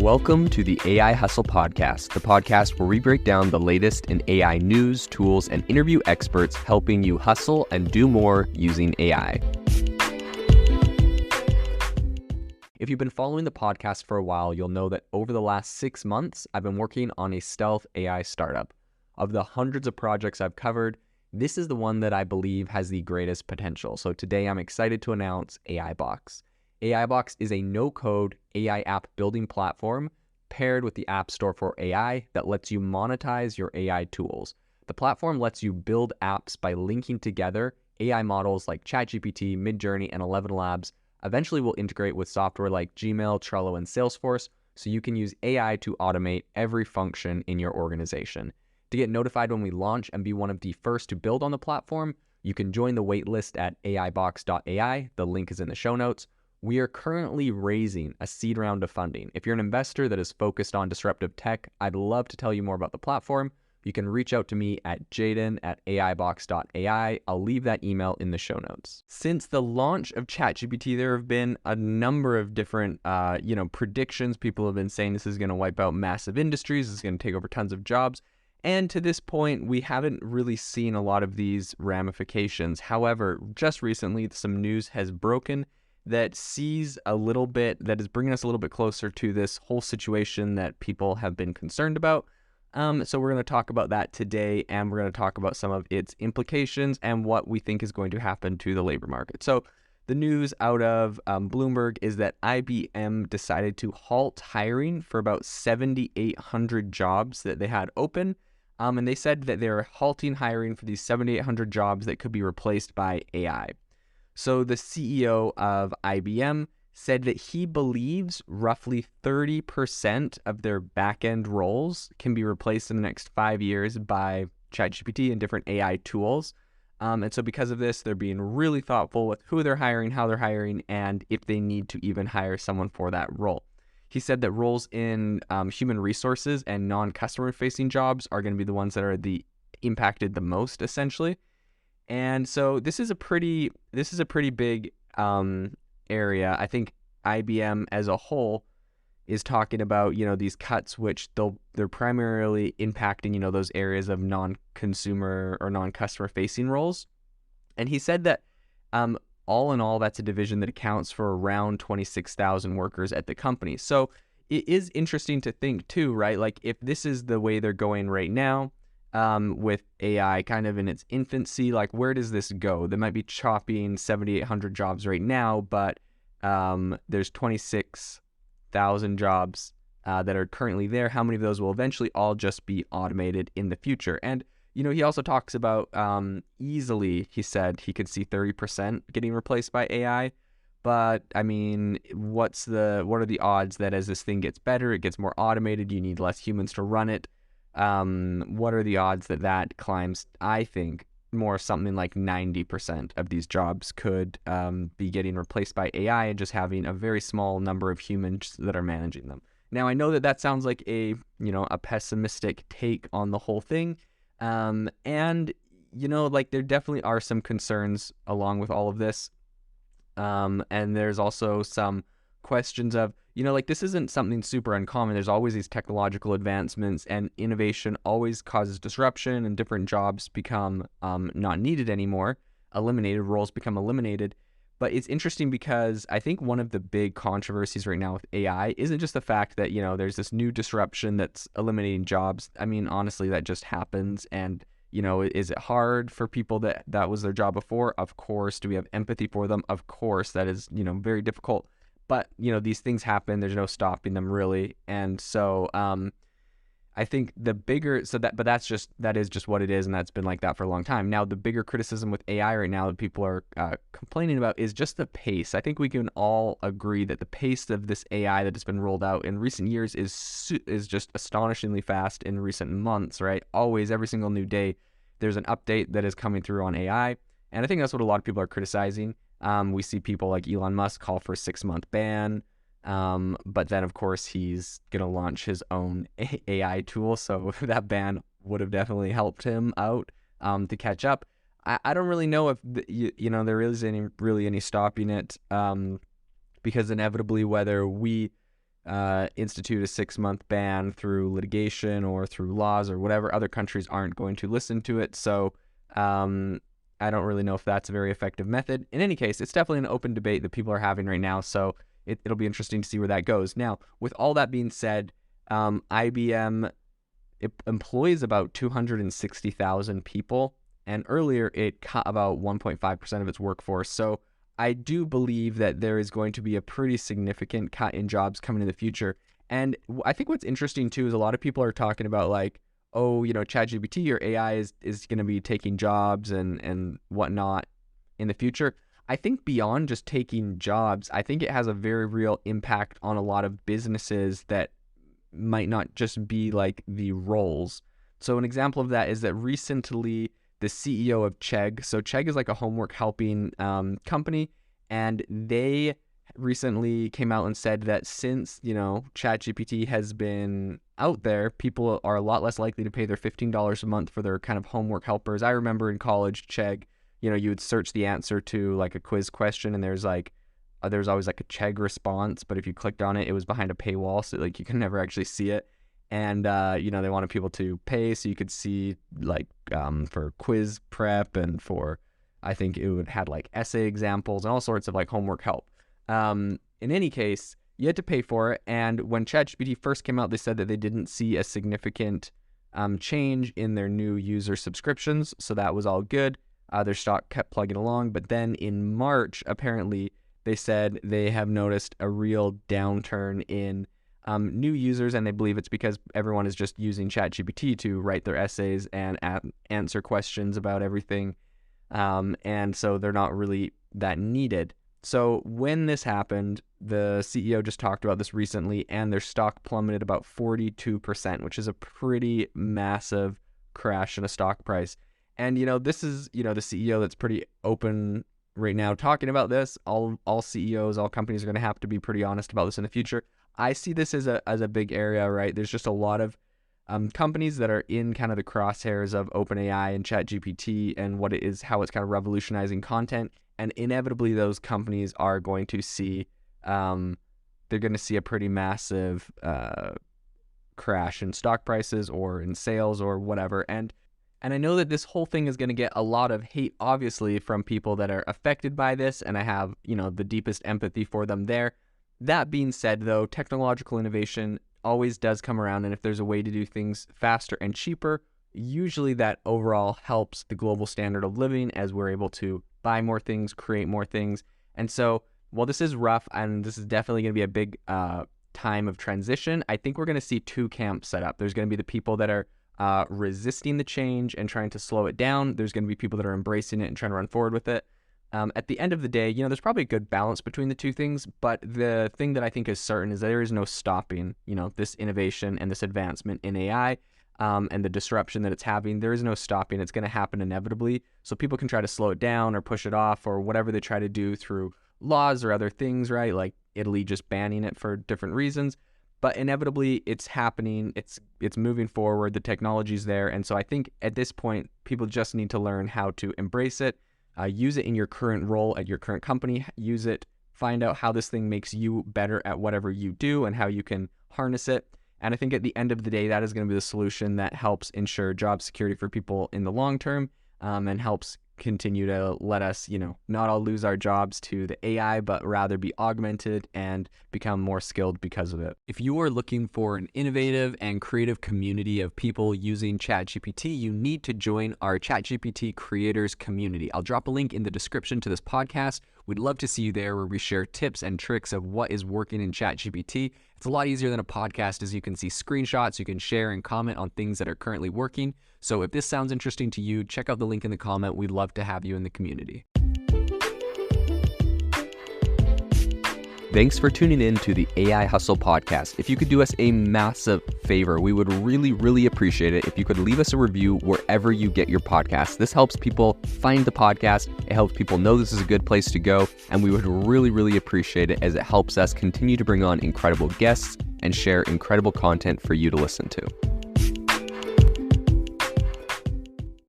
Welcome to the AI Hustle Podcast, the podcast where we break down the latest in AI news, tools, and interview experts helping you hustle and do more using AI. If you've been following the podcast for a while, you'll know that over the last 6 months, I've been working on a stealth AI startup. Of the hundreds of projects I've covered, this is the one that I believe has the greatest potential. So today I'm excited to announce AIBox. AIBox is a no-code AI app building platform paired with the App Store for AI that lets you monetize your AI tools. The platform lets you build apps by linking together AI models like ChatGPT, Midjourney, and 11 Labs. Eventually will integrate with software like Gmail, Trello, and Salesforce, so you can use AI to automate every function in your organization. To get notified when we launch and be one of the first to build on the platform, you can join the waitlist at aibox.ai. The link is in the show notes. We are currently raising a seed round of funding. If you're an investor that is focused on disruptive tech, I'd love to tell you more about the platform. You can reach out to me at jaden@aibox.ai. I'll leave that email in the show notes. Since the launch of ChatGPT, there have been a number of different predictions. People have been saying this is going to wipe out massive industries, this is going to take over tons of jobs. And to this point, we haven't really seen a lot of these ramifications. However, just recently, some news has broken that is bringing us a little bit closer to this whole situation that people have been concerned about. So we're going to talk about that today, and we're going to talk about some of its implications and what we think is going to happen to the labor market. So the news out of Bloomberg is that IBM decided to halt hiring for about 7,800 jobs that they had open. And they said that they're halting hiring for these 7,800 jobs that could be replaced by AI. So the CEO of IBM said that he believes roughly 30% of their back-end roles can be replaced in the next 5 years by ChatGPT and different AI tools. And so because of this, they're being really thoughtful with who they're hiring, how they're hiring, and if they need to even hire someone for that role. He said that roles in human resources and non-customer facing jobs are going to be the ones that are impacted the most, essentially. And so this is a pretty big area. I think IBM as a whole is talking about, these cuts, which they're primarily impacting, those areas of non-consumer or non-customer facing roles. And he said that all in all, that's a division that accounts for around 26,000 workers at the company. So it is interesting to think too, right? Like if this is the way they're going right now, with AI kind of in its infancy, like where does this go? They might be chopping 7,800 jobs right now, but there's 26,000 jobs that are currently there. How many of those will eventually all just be automated in the future? And, he also talks about easily, he said he could see 30% getting replaced by AI. But I mean, what are the odds that as this thing gets better, it gets more automated, you need less humans to run it? What are the odds that climbs? I think more something like 90% of these jobs could be getting replaced by AI and just having a very small number of humans that are managing them. Now, I know that sounds like a pessimistic take on the whole thing. And there definitely are some concerns along with all of this. And there's also some questions of, this isn't something super uncommon. There's always these technological advancements, and innovation always causes disruption, and different jobs become not needed anymore, roles become eliminated. But it's interesting because I think one of the big controversies right now with AI isn't just the fact that, there's this new disruption that's eliminating jobs. I mean, honestly, that just happens. And, is it hard for people that was their job before? Of course. Do we have empathy for them? Of course. That is, very difficult. But, these things happen. There's no stopping them really. And so I think that is just what it is. And that's been like that for a long time. Now, the bigger criticism with AI right now that people are complaining about is just the pace. I think we can all agree that the pace of this AI that has been rolled out in recent years is just astonishingly fast in recent months, right? Always, every single new day, there's an update that is coming through on AI. And I think that's what a lot of people are criticizing. We see people like Elon Musk call for a 6-month ban. But then, of course, he's going to launch his own AI tool. So that ban would have definitely helped him out to catch up. I don't really know if, there is any stopping it because inevitably whether we institute a 6-month ban through litigation or through laws or whatever. Other countries aren't going to listen to it. So I don't really know if that's a very effective method. In any case, it's definitely an open debate that people are having right now. So it'll be interesting to see where that goes. Now, with all that being said, IBM employs about 260,000 people. And earlier, it cut about 1.5% of its workforce. So I do believe that there is going to be a pretty significant cut in jobs coming in the future. And I think what's interesting, too, is a lot of people are talking about like, oh, ChatGPT or AI is going to be taking jobs and whatnot in the future. I think beyond just taking jobs, I think it has a very real impact on a lot of businesses that might not just be like the roles. So an example of that is that recently the CEO of Chegg, so Chegg is like a homework helping company, and they recently came out and said that since, ChatGPT has been out there, people are a lot less likely to pay their $15 a month for their kind of homework helpers. I remember in college, Chegg, you would search the answer to like a quiz question, and there's always like a Chegg response, but if you clicked on it, it was behind a paywall, so like you can never actually see it. And they wanted people to pay so you could see like for quiz prep and for, I think it would had like essay examples and all sorts of like homework help. In any case, you had to pay for it. And when ChatGPT first came out, they said that they didn't see a significant change in their new user subscriptions. So that was all good. Their stock kept plugging along. But then in March, apparently, they said they have noticed a real downturn in new users. And they believe it's because everyone is just using ChatGPT to write their essays and answer questions about everything. And so they're not really that needed. So when this happened, the CEO just talked about this recently, and their stock plummeted about 42%, which is a pretty massive crash in a stock price. And, this is, the CEO that's pretty open right now talking about this. All CEOs, all companies are going to have to be pretty honest about this in the future. I see this as a big area, right? There's just a lot of companies that are in kind of the crosshairs of OpenAI and ChatGPT and how it's kind of revolutionizing content. And inevitably, those companies are going to see, they're going to see a pretty massive crash in stock prices or in sales or whatever. And I know that this whole thing is going to get a lot of hate, obviously, from people that are affected by this. And I have, the deepest empathy for them there. That being said, though, technological innovation always does come around. And if there's a way to do things faster and cheaper, usually that overall helps the global standard of living as we're able to buy more things, create more things. And so while this is rough and this is definitely going to be a big time of transition, I think we're going to see two camps set up. There's going to be the people that are resisting the change and trying to slow it down. There's going to be people that are embracing it and trying to run forward with it. At the end of the day, there's probably a good balance between the two things, but the thing that I think is certain is that there is no stopping, this innovation and this advancement in AI. And the disruption that it's having, there is no stopping. It's going to happen inevitably. So people can try to slow it down or push it off or whatever they try to do through laws or other things, right? Like Italy just banning it for different reasons. But inevitably, it's happening. It's moving forward. The technology's there. And so I think at this point, people just need to learn how to embrace it, use it in your current role at your current company, use it, find out how this thing makes you better at whatever you do and how you can harness it. And I think at the end of the day, that is going to be the solution that helps ensure job security for people in the long term, and helps continue to let us, not all lose our jobs to the AI, but rather be augmented and become more skilled because of it. If you are looking for an innovative and creative community of people using ChatGPT, you need to join our ChatGPT creators community. I'll drop a link in the description to this podcast. We'd love to see you there, where we share tips and tricks of what is working in ChatGPT. It's a lot easier than a podcast, as you can see screenshots, you can share and comment on things that are currently working. So if this sounds interesting to you, check out the link in the comment. We'd love to have you in the community. Thanks for tuning in to the AI Hustle podcast. If you could do us a massive favor, we would really, really appreciate it if you could leave us a review wherever you get your podcasts. This helps people find the podcast. It helps people know this is a good place to go. And we would really, really appreciate it, as it helps us continue to bring on incredible guests and share incredible content for you to listen to.